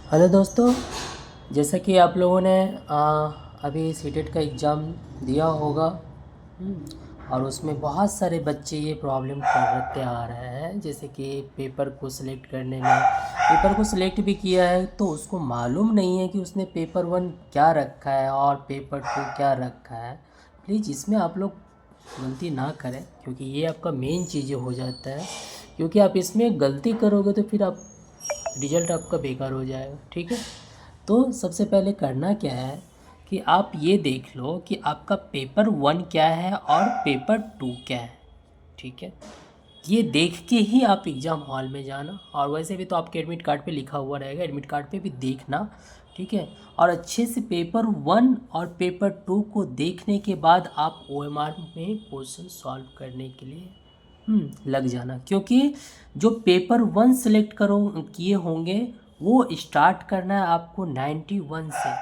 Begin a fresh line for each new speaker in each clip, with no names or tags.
Hello दोस्तों, जैसा कि आप लोगों ने अभी सीटेट का एग्ज़ाम दिया होगा। और उसमें बहुत सारे बच्चे ये प्रॉब्लम करते आ रहे हैं, जैसे कि पेपर को सिलेक्ट करने में। पेपर को सिलेक्ट भी किया है तो उसको मालूम नहीं है कि उसने पेपर 1 क्या रखा है और पेपर 2 क्या रखा है। प्लीज़ इसमें आप लोग गलती ना करें, क्योंकि ये आपका मेन चीज़ें हो जाता है। क्योंकि आप इसमें गलती करोगे तो फिर आप रिजल्ट आपका बेकार हो जाएगा। ठीक है, तो सबसे पहले करना क्या है कि आप ये देख लो कि आपका पेपर 1 क्या है और पेपर 2 क्या है। ठीक है, ये देख के ही आप एग्ज़ाम हॉल में जाना। और वैसे भी तो आपके एडमिट कार्ड पे लिखा हुआ रहेगा, एडमिट कार्ड पे भी देखना। ठीक है, और अच्छे से पेपर 1 और पेपर 2 को देखने के बाद आप OMR में क्वेश्चन सॉल्व करने के लिए लग जाना। क्योंकि जो पेपर 1 सेलेक्ट करो किए होंगे वो स्टार्ट करना है आपको 91 से।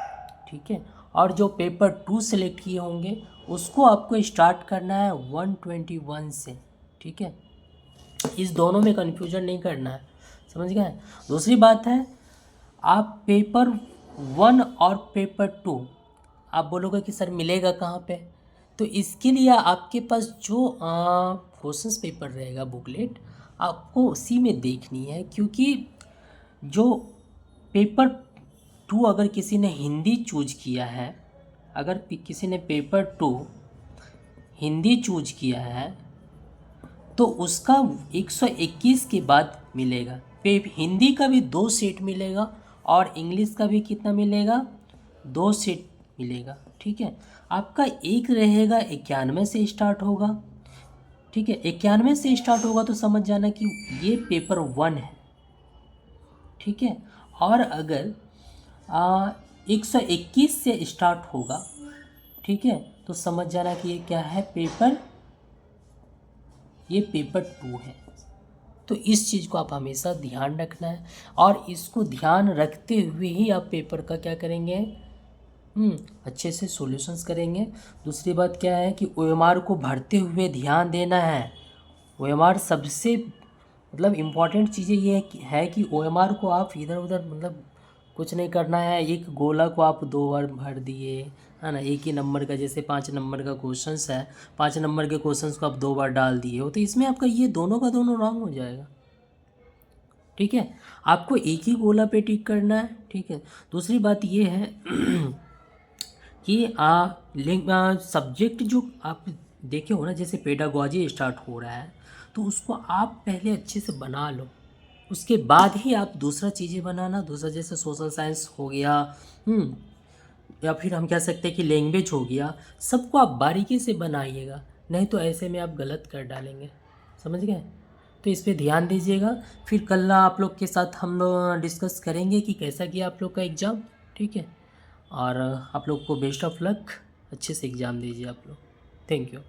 ठीक है, और जो पेपर 2 सेलेक्ट किए होंगे उसको आपको स्टार्ट करना है 121 से। ठीक है, इस दोनों में कन्फ्यूजन नहीं करना है, समझ गए। दूसरी बात है, आप पेपर 1 और पेपर 2 आप बोलोगे कि सर मिलेगा कहाँ पे, तो इसके लिए आपके पास जो क्वेश्चंस पेपर रहेगा बुकलेट, आपको उसी में देखनी है। क्योंकि जो पेपर 2 अगर किसी ने हिंदी चूज किया है, अगर किसी ने पेपर 2 हिंदी चूज किया है तो उसका 121 के बाद मिलेगा। हिंदी का भी 2 सेट मिलेगा और इंग्लिश का भी कितना मिलेगा, 2 सेट मिलेगा। ठीक है, आपका एक रहेगा 91 से स्टार्ट होगा। ठीक है, 91 से स्टार्ट होगा तो समझ जाना कि ये पेपर 1 है। ठीक है, और अगर 121 से स्टार्ट होगा, ठीक है, तो समझ जाना कि ये क्या है, ये पेपर 2 है। तो इस चीज़ को आप हमेशा ध्यान रखना है, और इसको ध्यान रखते हुए ही आप पेपर का क्या करेंगे, अच्छे से सॉल्यूशंस करेंगे। दूसरी बात क्या है कि OMR को भरते हुए ध्यान देना है। OMR सबसे मतलब इम्पॉर्टेंट चीज़ें ये है कि OMR को आप इधर उधर मतलब कुछ नहीं करना है। एक गोला को आप 2 बार भर दिए, है ना, एक ही नंबर का, जैसे 5 नंबर का क्वेश्चंस है, 5 नंबर के क्वेश्चंस को आप 2 बार डाल दिए हो, तो इसमें आपका ये दोनों का दोनों रॉन्ग हो जाएगा। ठीक है, आपको एक ही गोला पे टिक करना है। ठीक है, दूसरी बात ये है कि सब्जेक्ट जो आप देखे हो ना, जैसे पेडागॉजी स्टार्ट हो रहा है तो उसको आप पहले अच्छे से बना लो, उसके बाद ही आप दूसरा चीज़ें बनाना। दूसरा जैसे सोशल साइंस हो गया, या फिर हम कह सकते हैं कि लैंग्वेज हो गया, सबको आप बारीकी से बनाइएगा, नहीं तो ऐसे में आप गलत कर डालेंगे, समझ गए। तो इस पे ध्यान दीजिएगा। फिर कल आप लोग के साथ हम लोग डिस्कस करेंगे कि कैसा किया आप लोग का एग्ज़ाम। ठीक है, और आप लोग को बेस्ट ऑफ लक, अच्छे से एग्ज़ाम दीजिए आप लोग। Thank you.